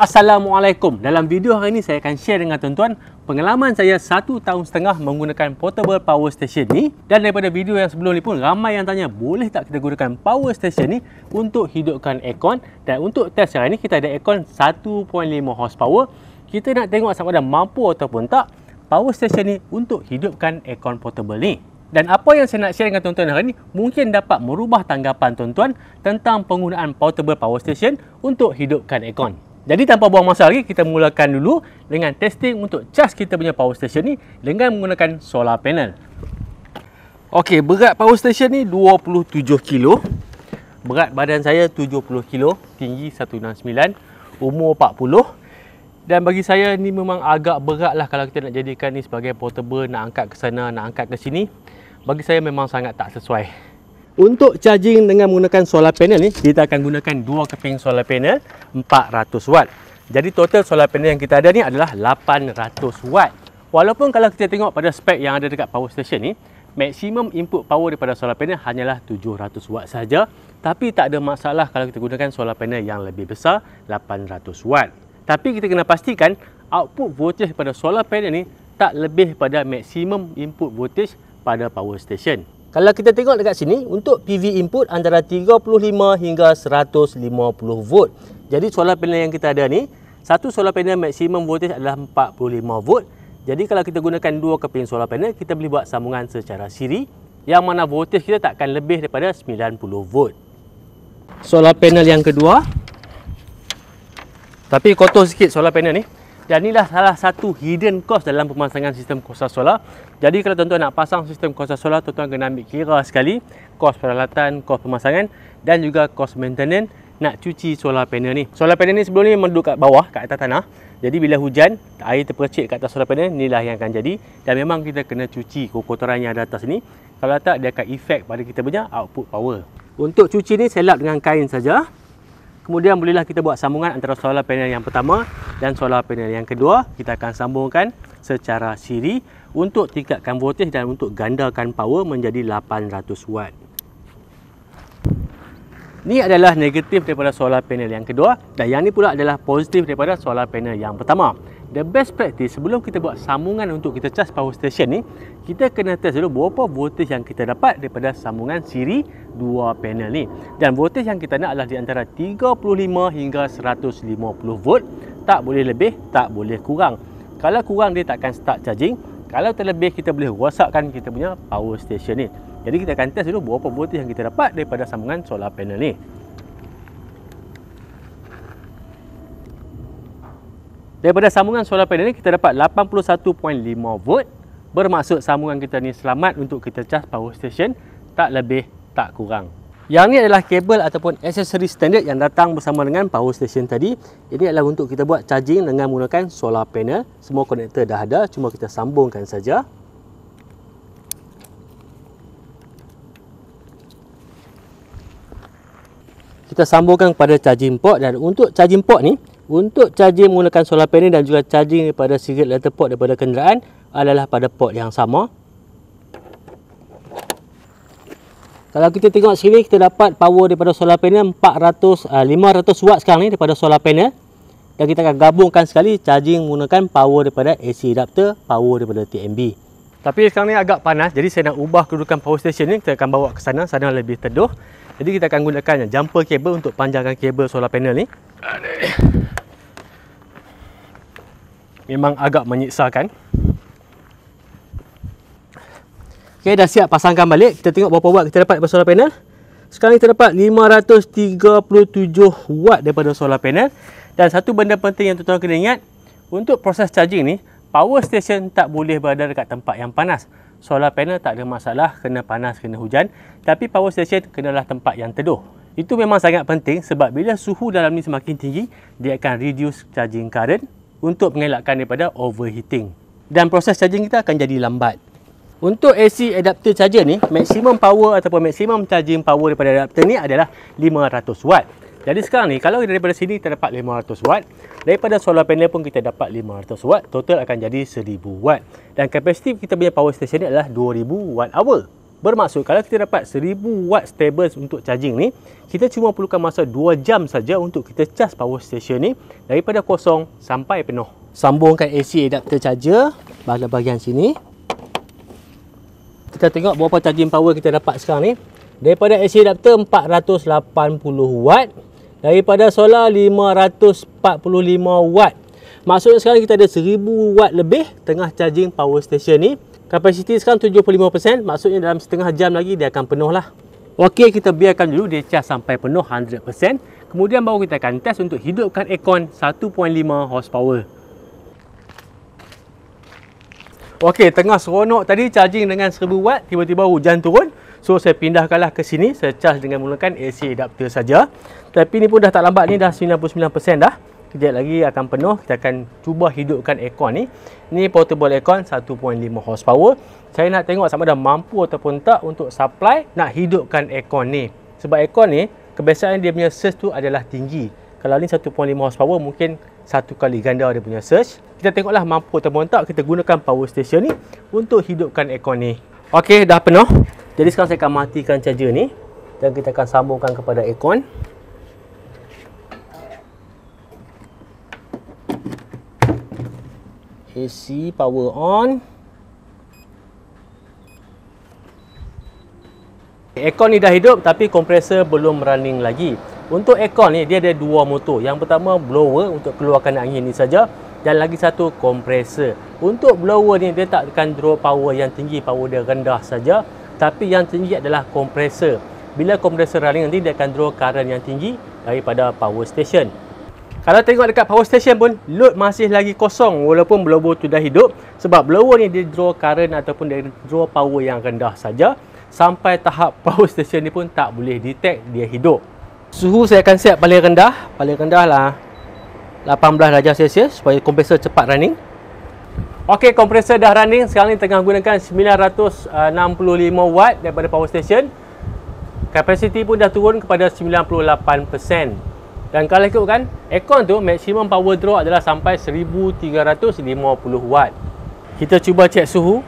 Assalamualaikum. Dalam video hari ini saya akan share dengan tuan-tuan pengalaman saya 1 tahun setengah menggunakan portable power station ni. Dan daripada video yang sebelum ni pun ramai yang tanya boleh tak kita gunakan power station ni untuk hidupkan aircon. Dan untuk test hari ni kita ada aircon 1.5 horsepower. Kita nak tengok sama ada mampu ataupun tak power station ni untuk hidupkan aircon portable ni. Dan apa yang saya nak share dengan tuan-tuan hari ini mungkin dapat merubah tanggapan tuan-tuan tentang penggunaan portable power station untuk hidupkan aircon. Jadi tanpa buang masa lagi, kita mulakan dulu dengan testing untuk cas kita punya power station ni dengan menggunakan solar panel. Okey, berat power station ni 27 kilo. Berat badan saya 70 kilo, tinggi 169, umur 40. Dan bagi saya ni memang agak berat lah kalau kita nak jadikan ni sebagai portable, nak angkat ke sana, nak angkat ke sini. Bagi saya memang sangat tak sesuai. Untuk charging dengan menggunakan solar panel ni, kita akan gunakan 2 keping solar panel 400 watt. Jadi total solar panel yang kita ada ni adalah 800 watt. Walaupun kalau kita tengok pada spek yang ada dekat power station ni, maksimum input power daripada solar panel hanyalah 700 watt saja. Tapi tak ada masalah kalau kita gunakan solar panel yang lebih besar, 800 watt. Tapi kita kena pastikan output voltage pada solar panel ni tak lebih pada maksimum input voltage pada power station. Kalau kita tengok dekat sini, untuk PV input antara 35 hingga 150 volt. Jadi solar panel yang kita ada ni, satu solar panel maksimum voltage adalah 45 volt. Jadi kalau kita gunakan 2 keping solar panel, kita boleh buat sambungan secara siri yang mana voltage kita takkan lebih daripada 90 volt. Solar panel yang kedua. Tapi kotor sikit solar panel ni. Dan inilah salah satu hidden cost dalam pemasangan sistem kosa solar. Jadi kalau tuan-tuan nak pasang sistem kosa solar, tuan-tuan kena ambil kira sekali kos peralatan, kos pemasangan dan juga kos maintenance nak cuci solar panel ni. Solar panel ni sebelum ni menduduk kat bawah, kat atas tanah. Jadi bila hujan, air terpercik kat atas solar panel, inilah yang akan jadi. Dan memang kita kena cuci kotoran yang ada atas ni. Kalau tak, dia akan efek pada kita punya output power. Untuk cuci ni, saya lap dengan kain saja. Kemudian bolehlah kita buat sambungan antara solar panel yang pertama dan solar panel yang kedua. Kita akan sambungkan secara siri untuk tingkatkan voltage dan untuk gandakan power menjadi 800 watt. Ini adalah negatif daripada solar panel yang kedua dan yang ni pula adalah positif daripada solar panel yang pertama. The best practice sebelum kita buat sambungan untuk kita cas power station ni, kita kena test dulu berapa voltage yang kita dapat daripada sambungan siri 2 panel ni. Dan voltage yang kita nak adalah di antara 35 hingga 150 volt. Tak boleh lebih, tak boleh kurang. Kalau kurang dia takkan start charging. Kalau terlebih kita boleh rosakkan kita punya power station ni. Jadi kita akan test dulu berapa voltage yang kita dapat daripada sambungan solar panel ni. Daripada sambungan solar panel ni kita dapat 81.5 volt. Bermaksud sambungan kita ni selamat untuk kita cas power station, tak lebih, tak kurang. Yang ni adalah kabel ataupun aksesori standard yang datang bersama dengan power station tadi. Ini adalah untuk kita buat charging dengan menggunakan solar panel. Semua konektor dah ada, cuma kita sambungkan saja. Kita sambungkan kepada charging port dan untuk charging port ni, untuk charging menggunakan solar panel dan juga charging daripada cigarette lighter port daripada kenderaan adalah pada port yang sama. Kalau kita tengok sini, kita dapat power daripada solar panel 500 watt sekarang ni daripada solar panel. Dan kita akan gabungkan sekali charging menggunakan power daripada AC adapter, power daripada TMB. Tapi sekarang ni agak panas, jadi saya nak ubah kedudukan power station ni. Kita akan bawa ke sana, sana lebih teduh. Jadi kita akan gunakan jumper kabel untuk panjangkan kabel solar panel ni. Memang agak menyiksakan. Okey, dah siap pasangkan balik. Kita tengok berapa watt kita dapat daripada solar panel. Sekarang kita dapat 537 watt daripada solar panel. Dan satu benda penting yang tuan-tuan kena ingat, untuk proses charging ni, power station tak boleh berada dekat tempat yang panas. Solar panel tak ada masalah, kena panas, kena hujan. Tapi power station kenalah tempat yang teduh. Itu memang sangat penting sebab bila suhu dalam ni semakin tinggi, dia akan reduce charging current untuk mengelakkan daripada overheating. Dan proses charging kita akan jadi lambat. Untuk AC adapter charger ni, maksimum power ataupun maksimum charging power daripada adapter ni adalah 500 watt. Jadi sekarang ni, kalau daripada sini kita dapat 500 watt, daripada solar panel pun kita dapat 500 watt, total akan jadi 1000 watt. Dan kapasitif kita punya power station ni adalah 2000 watt hour. Bermaksud kalau kita dapat 1000 watt stable untuk charging ni, kita cuma perlukan masa 2 jam saja untuk kita cas power station ni daripada kosong sampai penuh. Sambungkan AC adapter charger pada bahagian sini. Kita tengok berapa charging power kita dapat sekarang ni. Daripada AC adapter 480 watt, daripada solar 545 watt. Maksudnya sekarang kita ada 1000 watt lebih tengah charging power station ni. Kapasiti sekarang 75%, maksudnya dalam setengah jam lagi dia akan penuh lah. Okey, kita biarkan dulu dia cas sampai penuh 100%. Kemudian baru kita akan test untuk hidupkan aircon 1.5 horsepower. Okey, tengah seronok tadi charging dengan 1000 watt, tiba-tiba hujan turun. So saya pindahkanlah ke sini, saya cas dengan menggunakan AC adapter saja. Tapi ni pun dah tak lambat ni, dah 99% dah. Kejap lagi akan penuh, kita akan cuba hidupkan aircon ni. Ni portable aircon 1.5 horsepower. Saya nak tengok sama ada mampu ataupun tak untuk supply nak hidupkan aircon ni. Sebab aircon ni kebiasaan dia punya surge tu adalah tinggi. Kalau ni 1.5 horsepower mungkin 1 kali ganda dia punya surge. Kita tengoklah mampu ataupun tak kita gunakan power station ni untuk hidupkan aircon ni. Okey, dah penuh. Jadi sekarang saya akan matikan charger ni dan kita akan sambungkan kepada aircon. AC power on. Aircon ni dah hidup tapi kompresor belum running lagi. Untuk aircon ni dia ada dua motor. Yang pertama blower untuk keluarkan angin ni saja dan lagi satu kompresor. Untuk blower ni dia tak akan draw power yang tinggi, power dia rendah saja. Tapi yang tinggi adalah kompresor. Bila kompresor running nanti dia akan draw current yang tinggi daripada power station. Kalau tengok dekat power station pun load masih lagi kosong walaupun blower tu dah hidup. Sebab blower ni dia draw current ataupun dia draw power yang rendah saja. Sampai tahap power station ni pun tak boleh detect dia hidup. Suhu saya akan set paling rendah lah 18 darjah Celsius supaya kompresor cepat running. Okey, kompresor dah running. Sekarang ni tengah gunakan 965 watt daripada power station. Kapasiti pun dah turun kepada 98%. Dan kalau ikutkan, aircon tu maksimum power draw adalah sampai 1350 watt. Kita cuba cek suhu.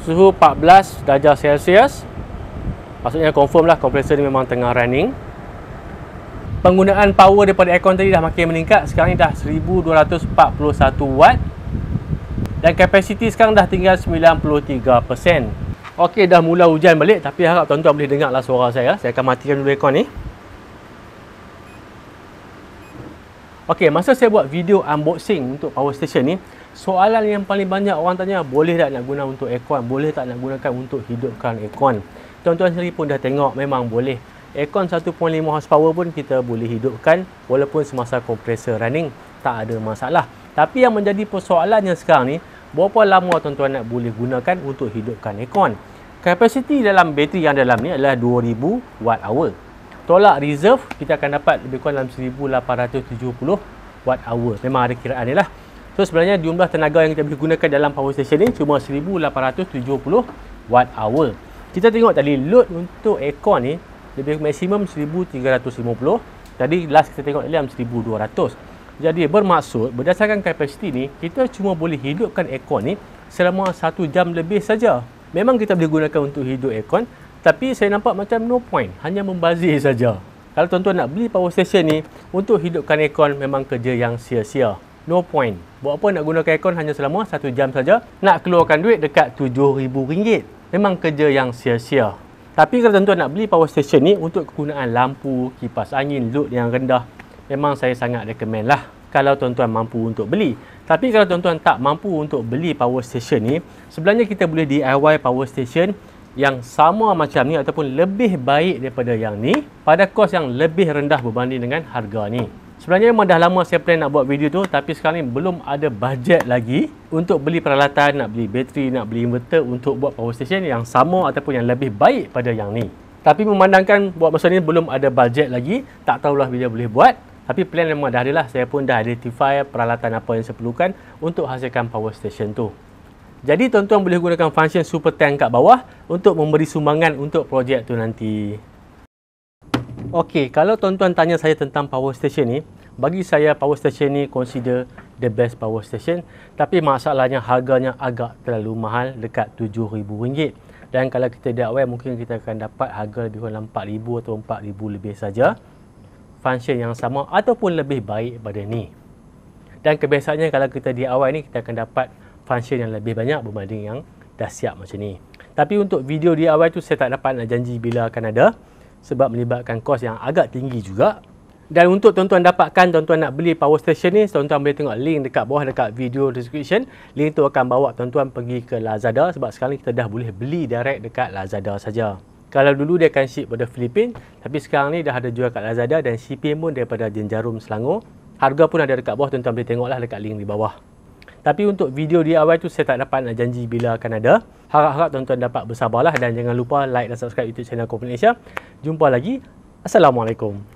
Suhu 14 darjah Celsius. Maksudnya confirm lah kompresor ni memang tengah running. Penggunaan power daripada aircon tadi dah makin meningkat. Sekarang ni dah 1241 watt. Dan kapasiti sekarang dah tinggal 93%. Okey, dah mula hujan balik. Tapi harap tuan-tuan boleh dengar lah suara saya. Saya akan matikan dulu aircon ni. Okey, masa saya buat video unboxing untuk power station ni, soalan yang paling banyak orang tanya, boleh tak nak guna untuk aircon? Boleh tak nak gunakan untuk hidupkan aircon? Tuan-tuan sendiri pun dah tengok, memang boleh. Aircon 1.5 horsepower pun kita boleh hidupkan walaupun semasa kompresor running, tak ada masalah. Tapi yang menjadi persoalannya sekarang ni, berapa lama tuan-tuan nak boleh gunakan untuk hidupkan aircon? Kapasiti dalam bateri yang dalam ni adalah 2000 watt hour. Tolak reserve kita akan dapat lebih kurang dalam 1870 watt hour. Memang ada kiraan ni lah. So sebenarnya jumlah tenaga yang kita boleh gunakan dalam power station ni cuma 1870 watt hour. Kita tengok tadi load untuk aircon ni lebih maksimum 1350. Tadi last kita tengok dalam 1200. Jadi bermaksud berdasarkan kapasiti ni kita cuma boleh hidupkan aircon ni selama 1 jam lebih saja. Memang kita boleh gunakan untuk hidup aircon, tapi saya nampak macam no point, hanya membazir saja. Kalau tuan-tuan nak beli power station ni untuk hidupkan aircon memang kerja yang sia-sia. No point. Buat apa nak gunakan aircon hanya selama 1 jam saja, nak keluarkan duit dekat RM7,000. Memang kerja yang sia-sia. Tapi kalau tuan-tuan nak beli power station ni untuk kegunaan lampu, kipas angin, load yang rendah, memang saya sangat recommend lah kalau tuan-tuan mampu untuk beli. Tapi kalau tuan-tuan tak mampu untuk beli power station ni, sebenarnya kita boleh DIY power station yang sama macam ni ataupun lebih baik daripada yang ni pada kos yang lebih rendah berbanding dengan harga ni. Sebenarnya memang dah lama saya plan nak buat video tu, tapi sekarang ni belum ada bajet lagi untuk beli peralatan, nak beli bateri, nak beli inverter untuk buat power station yang sama ataupun yang lebih baik pada yang ni. Tapi memandangkan buat masa ni belum ada bajet lagi, tak tahulah bila boleh buat. Tapi plan memang dah ada lah, saya pun dah identify peralatan apa yang saya perlukan untuk hasilkan power station tu. Jadi tuan-tuan boleh gunakan function super tank kat bawah untuk memberi sumbangan untuk projek tu nanti. Okey, kalau tuan-tuan tanya saya tentang power station ni, bagi saya power station ni consider the best power station. Tapi masalahnya harganya agak terlalu mahal, dekat RM7,000. Dan kalau kita DIY mungkin kita akan dapat harga lebih kurang 4,000 atau 4,000 lebih saja. Function yang sama ataupun lebih baik pada ni. Dan kebiasaannya kalau kita DIY ni kita akan dapat function yang lebih banyak berbanding yang dah siap macam ni. Tapi untuk video DIY tu saya tak dapat nak janji bila akan ada sebab melibatkan kos yang agak tinggi juga. Dan untuk tuan-tuan dapatkan, tuan-tuan nak beli power station ni, tuan-tuan boleh tengok link dekat bawah dekat video description. Link tu akan bawa tuan-tuan pergi ke Lazada sebab sekarang ni kita dah boleh beli direct dekat Lazada saja. Kalau dulu dia akan ship pada Filipin, tapi sekarang ni dah ada jual kat Lazada dan shipping pun daripada Jenjarum, Selangor. Harga pun ada dekat bawah, tuan-tuan boleh tengoklah dekat link di bawah. Tapi untuk video DIY tu saya tak dapat nak janji bila akan ada. Harap-harap tuan-tuan dapat bersabarlah dan jangan lupa like dan subscribe YouTube channel Komponen Asia. Jumpa lagi. Assalamualaikum.